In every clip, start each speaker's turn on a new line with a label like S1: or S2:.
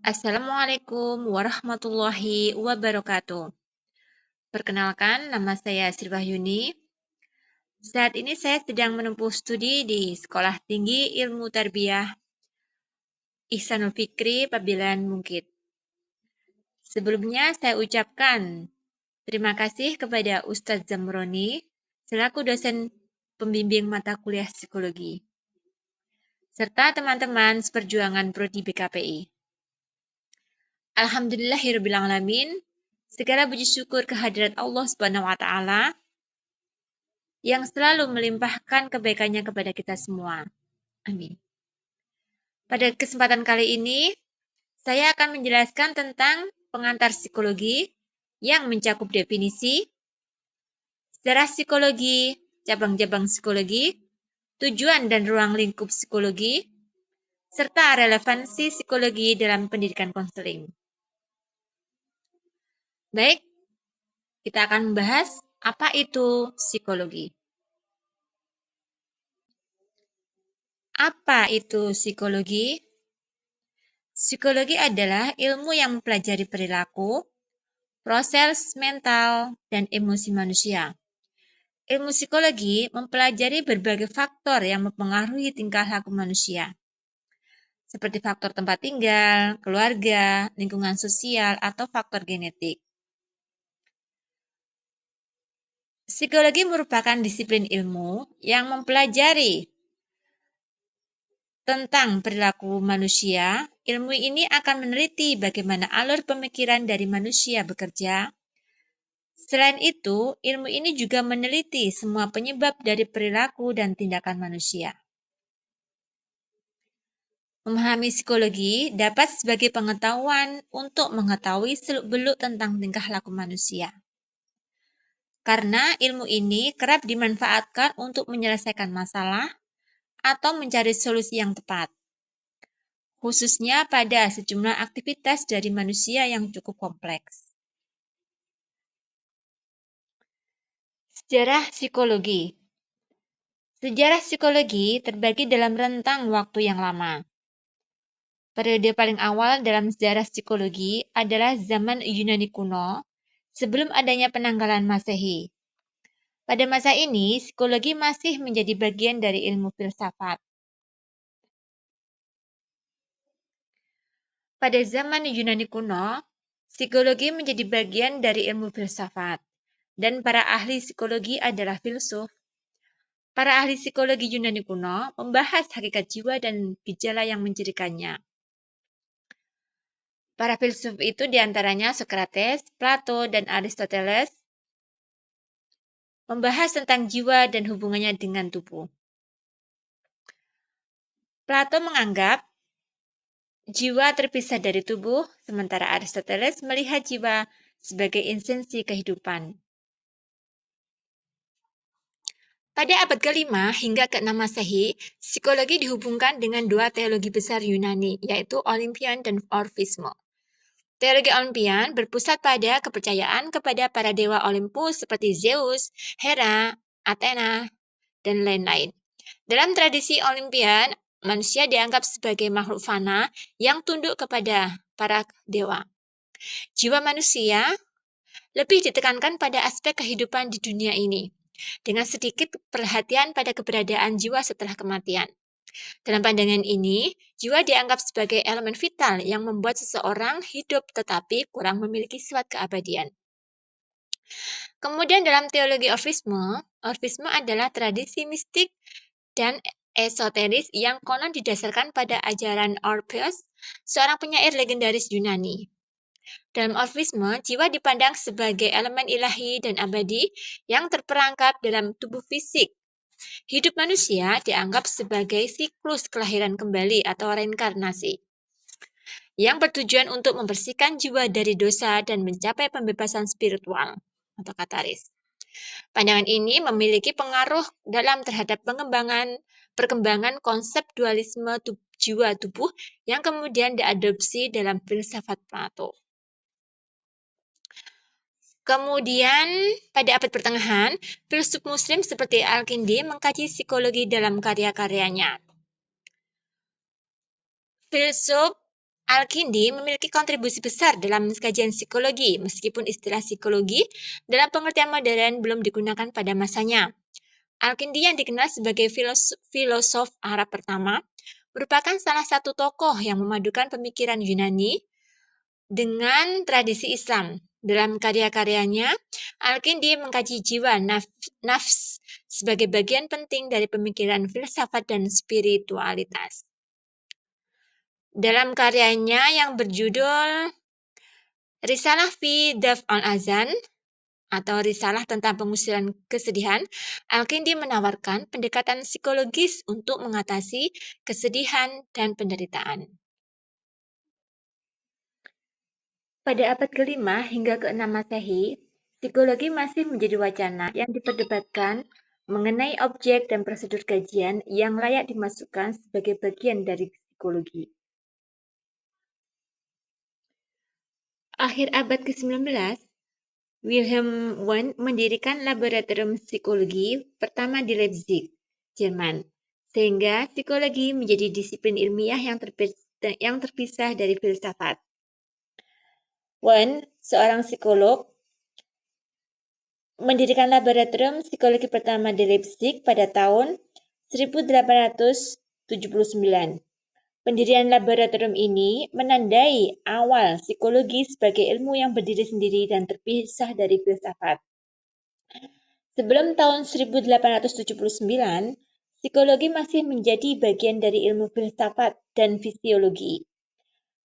S1: Assalamualaikum warahmatullahi wabarakatuh. Perkenalkan, nama saya Sri Wahyuni. Saat ini saya sedang menempuh studi di Sekolah Tinggi Ilmu Tarbiyah Ihsanul Fikri Pabilan Mungkit. Sebelumnya saya ucapkan terima kasih kepada Ustadz Zamroni selaku dosen pembimbing mata kuliah psikologi, serta teman-teman seperjuangan Prodi BKPI. Alhamdulillahirrabbilalamin, segala puji syukur kehadirat Allah Subhanahu wa Ta'ala yang selalu melimpahkan kebaikannya kepada kita semua. Amin. Pada kesempatan kali ini, saya akan menjelaskan tentang pengantar psikologi yang mencakup definisi, sejarah psikologi, cabang-cabang psikologi, tujuan dan ruang lingkup psikologi, serta relevansi psikologi dalam pendidikan konseling. Baik, kita akan membahas apa itu psikologi. Apa itu psikologi? Psikologi adalah ilmu yang mempelajari perilaku, proses mental, dan emosi manusia. Ilmu psikologi mempelajari berbagai faktor yang mempengaruhi tingkah laku manusia, seperti faktor tempat tinggal, keluarga, lingkungan sosial, atau faktor genetik. Psikologi merupakan disiplin ilmu yang mempelajari tentang perilaku manusia. Ilmu ini akan meneliti bagaimana alur pemikiran dari manusia bekerja. Selain itu, ilmu ini juga meneliti semua penyebab dari perilaku dan tindakan manusia. Memahami psikologi dapat sebagai pengetahuan untuk mengetahui seluk-beluk tentang tingkah laku manusia. Karena ilmu ini kerap dimanfaatkan untuk menyelesaikan masalah atau mencari solusi yang tepat, khususnya pada sejumlah aktivitas dari manusia yang cukup kompleks. Sejarah psikologi. Sejarah psikologi terbagi dalam rentang waktu yang lama. Periode paling awal dalam sejarah psikologi adalah zaman Yunani kuno, sebelum adanya penanggalan Masehi. Pada masa ini, psikologi masih menjadi bagian dari ilmu filsafat. Pada zaman Yunani kuno, psikologi menjadi bagian dari ilmu filsafat, dan para ahli psikologi adalah filsuf. Para ahli psikologi Yunani kuno membahas hakikat jiwa dan gejala yang mencirikannya. Para filsuf itu diantaranya Socrates, Plato, dan Aristoteles membahas tentang jiwa dan hubungannya dengan tubuh. Plato menganggap jiwa terpisah dari tubuh, sementara Aristoteles melihat jiwa sebagai esensi kehidupan. Pada abad ke-5 hingga ke-6 Masehi, psikologi dihubungkan dengan dua teologi besar Yunani, yaitu Olympian dan Orfisme. Teologi Olympian berpusat pada kepercayaan kepada para dewa Olympus seperti Zeus, Hera, Athena, dan lain-lain. Dalam tradisi Olympian, manusia dianggap sebagai makhluk fana yang tunduk kepada para dewa. Jiwa manusia lebih ditekankan pada aspek kehidupan di dunia ini, dengan sedikit perhatian pada keberadaan jiwa setelah kematian. Dalam pandangan ini, jiwa dianggap sebagai elemen vital yang membuat seseorang hidup tetapi kurang memiliki sifat keabadian. Kemudian dalam teologi Orfisme adalah tradisi mistik dan esoteris yang konon didasarkan pada ajaran Orpheus, seorang penyair legendaris Yunani. Dalam Orfisme, jiwa dipandang sebagai elemen ilahi dan abadi yang terperangkap dalam tubuh fisik. Hidup manusia dianggap sebagai siklus kelahiran kembali atau reinkarnasi, yang bertujuan untuk membersihkan jiwa dari dosa dan mencapai pembebasan spiritual atau kataris. Pandangan ini memiliki pengaruh dalam terhadap perkembangan konsep dualisme jiwa tubuh yang kemudian diadopsi dalam filsafat Plato. Kemudian, pada abad pertengahan, filsuf muslim seperti Al-Kindi mengkaji psikologi dalam karya-karyanya. Filsuf Al-Kindi memiliki kontribusi besar dalam kajian psikologi, meskipun istilah psikologi dalam pengertian modern belum digunakan pada masanya. Al-Kindi yang dikenal sebagai filosof Arab pertama, merupakan salah satu tokoh yang memadukan pemikiran Yunani dengan tradisi Islam. Dalam karya-karyanya, Al-Kindi mengkaji jiwa nafs sebagai bagian penting dari pemikiran filsafat dan spiritualitas. Dalam karyanya yang berjudul Risalah fi Daf al-Azan atau Risalah tentang pengusiran kesedihan, Al-Kindi menawarkan pendekatan psikologis untuk mengatasi kesedihan dan penderitaan. Pada abad ke-5 hingga ke-6 Masehi, psikologi masih menjadi wacana yang diperdebatkan mengenai objek dan prosedur kajian yang layak dimasukkan sebagai bagian dari psikologi. Akhir abad ke-19, Wilhelm Wundt mendirikan laboratorium psikologi pertama di Leipzig, Jerman, sehingga psikologi menjadi disiplin ilmiah yang terpisah dari filsafat. Wundt, seorang psikolog, mendirikan laboratorium psikologi pertama di Leipzig pada tahun 1879. Pendirian laboratorium ini menandai awal psikologi sebagai ilmu yang berdiri sendiri dan terpisah dari filsafat. Sebelum tahun 1879, psikologi masih menjadi bagian dari ilmu filsafat dan fisiologi.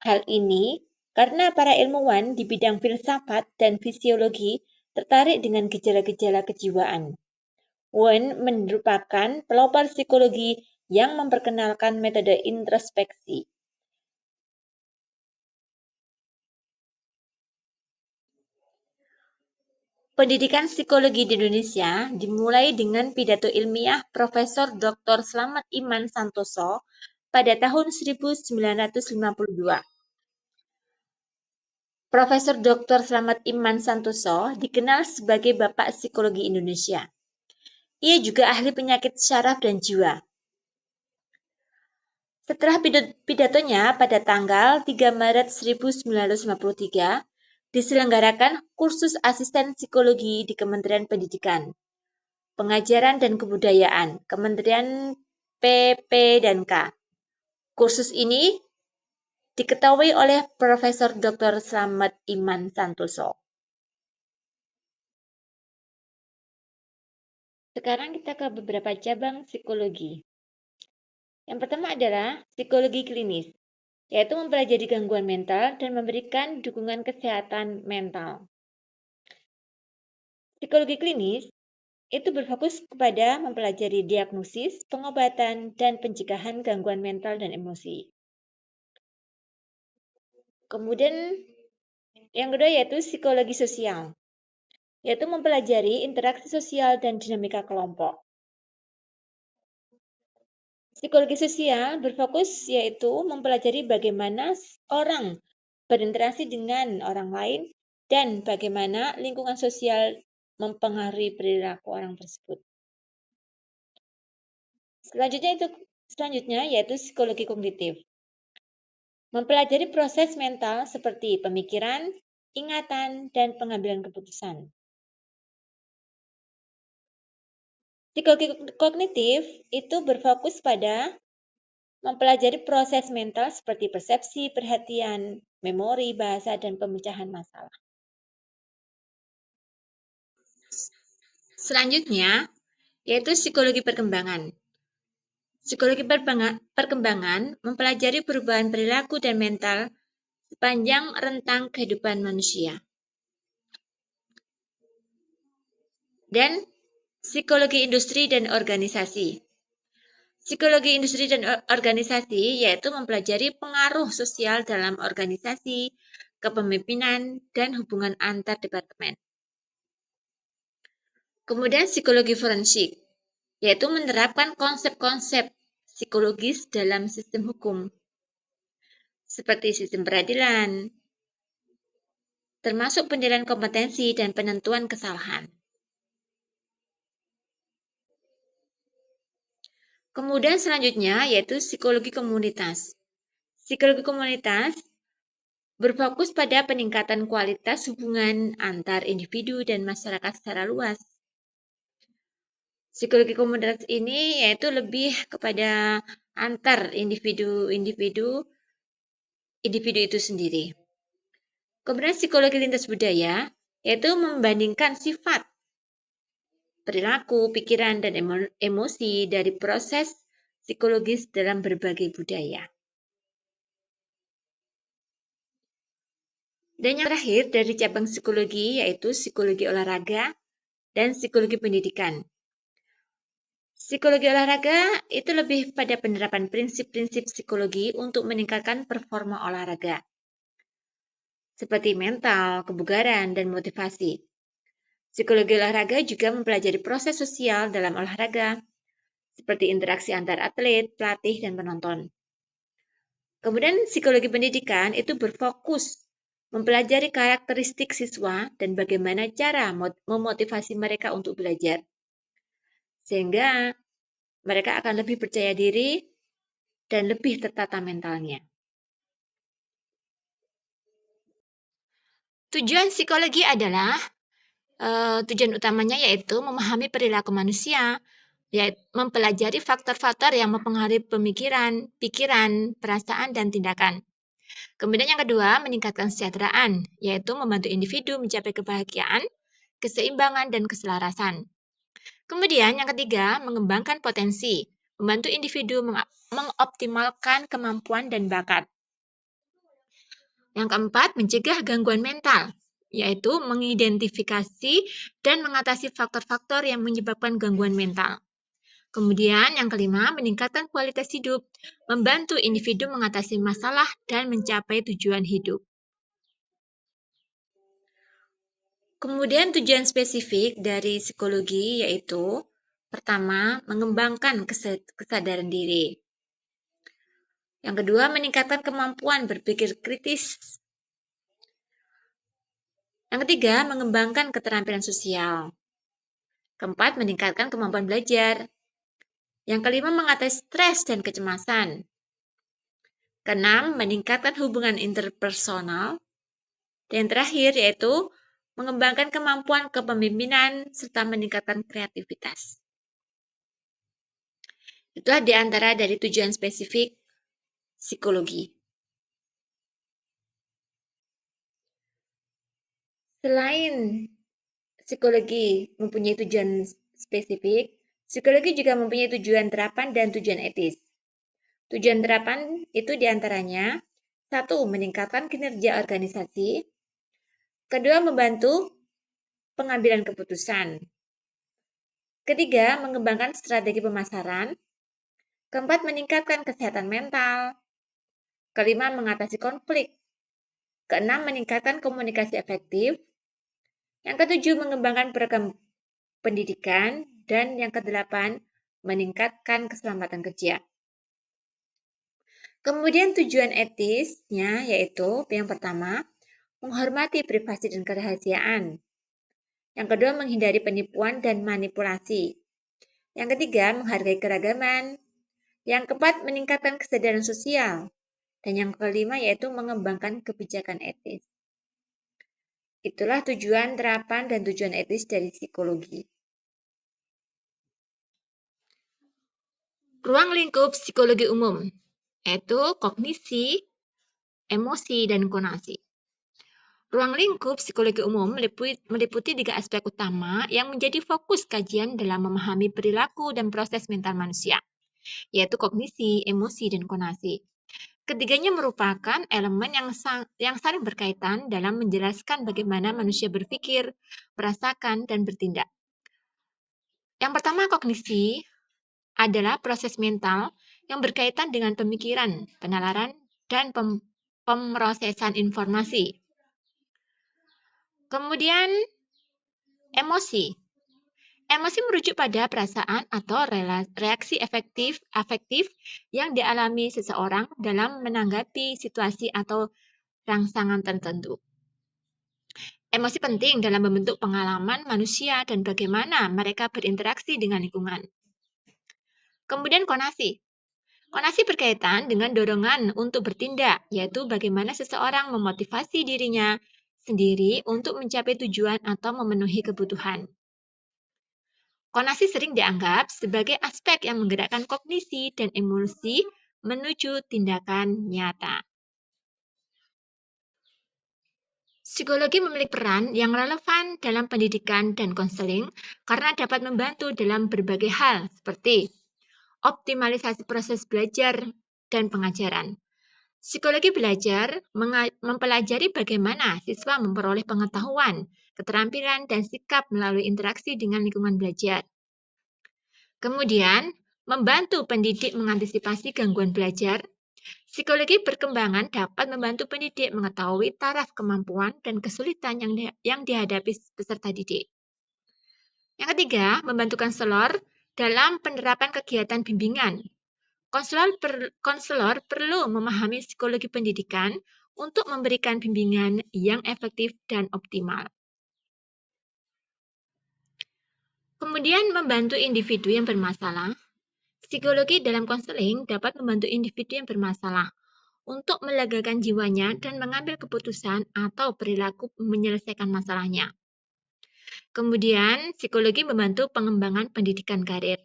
S1: Hal ini karena para ilmuwan di bidang filsafat dan fisiologi tertarik dengan gejala-gejala kejiwaan. Wundt merupakan pelopor psikologi yang memperkenalkan metode introspeksi. Pendidikan psikologi di Indonesia dimulai dengan pidato ilmiah Profesor Dr. Slamet Iman Santoso pada tahun 1952. Profesor Dr. Slamet Iman Santoso dikenal sebagai Bapak Psikologi Indonesia. Ia juga ahli penyakit syaraf dan jiwa. Setelah pidatonya pada tanggal 3 Maret 1953, diselenggarakan kursus asisten psikologi di Kementerian Pendidikan, Pengajaran dan Kebudayaan, Kementerian PP dan K. Kursus ini diketahui oleh Profesor Dr. Slamet Iman Santoso. Sekarang kita ke beberapa cabang psikologi. Yang pertama adalah psikologi klinis, yaitu mempelajari gangguan mental dan memberikan dukungan kesehatan mental. Psikologi klinis itu berfokus kepada mempelajari diagnosis, pengobatan, dan pencegahan gangguan mental dan emosi. Kemudian yang kedua yaitu psikologi sosial, yaitu mempelajari interaksi sosial dan dinamika kelompok. Psikologi sosial berfokus yaitu mempelajari bagaimana orang berinteraksi dengan orang lain dan bagaimana lingkungan sosial mempengaruhi perilaku orang tersebut. Selanjutnya yaitu psikologi kognitif. Mempelajari proses mental seperti pemikiran, ingatan, dan pengambilan keputusan. Psikologi kognitif itu berfokus pada mempelajari proses mental seperti persepsi, perhatian, memori, bahasa, dan pemecahan masalah. Selanjutnya, yaitu psikologi perkembangan. Psikologi perkembangan mempelajari perubahan perilaku dan mental sepanjang rentang kehidupan manusia. Dan psikologi industri dan organisasi. Psikologi industri dan organisasi yaitu mempelajari pengaruh sosial dalam organisasi, kepemimpinan, dan hubungan antar departemen. Kemudian psikologi forensik, yaitu menerapkan konsep-konsep psikologis dalam sistem hukum, seperti sistem peradilan, termasuk penilaian kompetensi dan penentuan kesalahan. Kemudian selanjutnya yaitu psikologi komunitas. Psikologi komunitas berfokus pada peningkatan kualitas hubungan antar individu dan masyarakat secara luas. Psikologi komunitas ini yaitu lebih kepada antar individu itu sendiri. Kemudian psikologi lintas budaya yaitu membandingkan sifat, perilaku, pikiran, dan emosi dari proses psikologis dalam berbagai budaya. Dan yang terakhir dari cabang psikologi yaitu psikologi olahraga dan psikologi pendidikan. Psikologi olahraga itu lebih pada penerapan prinsip-prinsip psikologi untuk meningkatkan performa olahraga, seperti mental, kebugaran, dan motivasi. Psikologi olahraga juga mempelajari proses sosial dalam olahraga, seperti interaksi antar atlet, pelatih, dan penonton. Kemudian psikologi pendidikan itu berfokus mempelajari karakteristik siswa dan bagaimana cara memotivasi mereka untuk belajar. Sehingga mereka akan lebih percaya diri dan lebih tertata mentalnya. Tujuan psikologi adalah tujuan utamanya yaitu memahami perilaku manusia, yaitu mempelajari faktor-faktor yang mempengaruhi pemikiran, pikiran, perasaan, dan tindakan. Kemudian yang kedua, meningkatkan kesejahteraan, yaitu membantu individu mencapai kebahagiaan, keseimbangan, dan keselarasan. Kemudian yang ketiga, mengembangkan potensi, membantu individu mengoptimalkan kemampuan dan bakat. Yang keempat, mencegah gangguan mental, yaitu mengidentifikasi dan mengatasi faktor-faktor yang menyebabkan gangguan mental. Kemudian yang kelima, meningkatkan kualitas hidup, membantu individu mengatasi masalah dan mencapai tujuan hidup. Kemudian tujuan spesifik dari psikologi yaitu pertama, mengembangkan kesadaran diri. Yang kedua, meningkatkan kemampuan berpikir kritis. Yang ketiga, mengembangkan keterampilan sosial. Keempat, meningkatkan kemampuan belajar. Yang kelima, mengatasi stres dan kecemasan. Keenam, meningkatkan hubungan interpersonal. Dan yang terakhir yaitu mengembangkan kemampuan kepemimpinan serta meningkatkan kreativitas. Itulah di antara dari tujuan spesifik psikologi. Selain psikologi mempunyai tujuan spesifik, psikologi juga mempunyai tujuan terapan dan tujuan etis. Tujuan terapan itu diantaranya, satu, meningkatkan kinerja organisasi. Kedua, membantu pengambilan keputusan. Ketiga, mengembangkan strategi pemasaran. Keempat, meningkatkan kesehatan mental. Kelima, mengatasi konflik. Keenam, meningkatkan komunikasi efektif. Yang ketujuh, mengembangkan program pendidikan. Dan yang kedelapan, meningkatkan keselamatan kerja. Kemudian tujuan etisnya yaitu yang pertama, menghormati privasi dan kerahasiaan. Yang kedua, menghindari penipuan dan manipulasi. Yang ketiga, menghargai keragaman. Yang keempat, meningkatkan kesadaran sosial. Dan yang kelima yaitu mengembangkan kebijakan etis. Itulah tujuan terapan dan tujuan etis dari psikologi. Ruang lingkup psikologi umum, yaitu kognisi, emosi, dan konasi. Ruang lingkup psikologi umum meliputi 3 aspek utama yang menjadi fokus kajian dalam memahami perilaku dan proses mental manusia, yaitu kognisi, emosi, dan konasi. Ketiganya merupakan elemen yang saling berkaitan dalam menjelaskan bagaimana manusia berpikir, merasakan, dan bertindak. Yang pertama, kognisi adalah proses mental yang berkaitan dengan pemikiran, penalaran, dan pemrosesan informasi. Kemudian, emosi. Emosi merujuk pada perasaan atau reaksi afektif yang dialami seseorang dalam menanggapi situasi atau rangsangan tertentu. Emosi penting dalam membentuk pengalaman manusia dan bagaimana mereka berinteraksi dengan lingkungan. Kemudian konasi. Konasi berkaitan dengan dorongan untuk bertindak, yaitu bagaimana seseorang memotivasi dirinya sendiri untuk mencapai tujuan atau memenuhi kebutuhan. Konasi sering dianggap sebagai aspek yang menggerakkan kognisi dan emosi menuju tindakan nyata. Psikologi memiliki peran yang relevan dalam pendidikan dan konseling karena dapat membantu dalam berbagai hal seperti optimalisasi proses belajar dan pengajaran. Psikologi belajar mempelajari bagaimana siswa memperoleh pengetahuan, keterampilan, dan sikap melalui interaksi dengan lingkungan belajar. Kemudian, membantu pendidik mengantisipasi gangguan belajar. Psikologi perkembangan dapat membantu pendidik mengetahui taraf kemampuan dan kesulitan yang dihadapi peserta didik. Yang ketiga, membantu konselor dalam penerapan kegiatan bimbingan. Konselor perlu memahami psikologi pendidikan untuk memberikan bimbingan yang efektif dan optimal. Kemudian, membantu individu yang bermasalah. Psikologi dalam konseling dapat membantu individu yang bermasalah untuk melegakan jiwanya dan mengambil keputusan atau perilaku menyelesaikan masalahnya. Kemudian, psikologi membantu pengembangan pendidikan karir.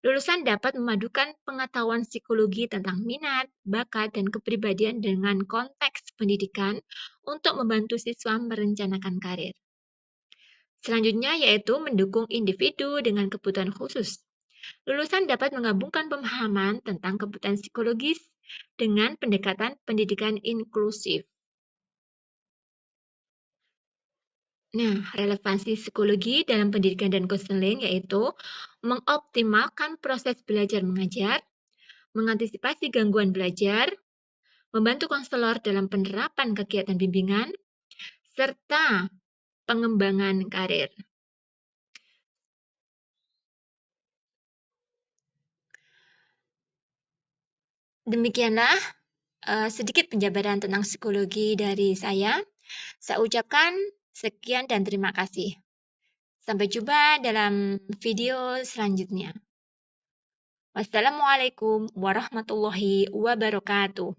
S1: Lulusan dapat memadukan pengetahuan psikologi tentang minat, bakat, dan kepribadian dengan konteks pendidikan untuk membantu siswa merencanakan karir. Selanjutnya yaitu mendukung individu dengan kebutuhan khusus. Lulusan dapat menggabungkan pemahaman tentang kebutuhan psikologis dengan pendekatan pendidikan inklusif. Nah, relevansi psikologi dalam pendidikan dan konseling yaitu mengoptimalkan proses belajar mengajar, mengantisipasi gangguan belajar, membantu konselor dalam penerapan kegiatan bimbingan, serta pengembangan karir. Demikianlah sedikit penjabaran tentang psikologi dari saya. Saya ucapkan sekian dan terima kasih. Sampai jumpa dalam video selanjutnya. Wassalamualaikum warahmatullahi wabarakatuh.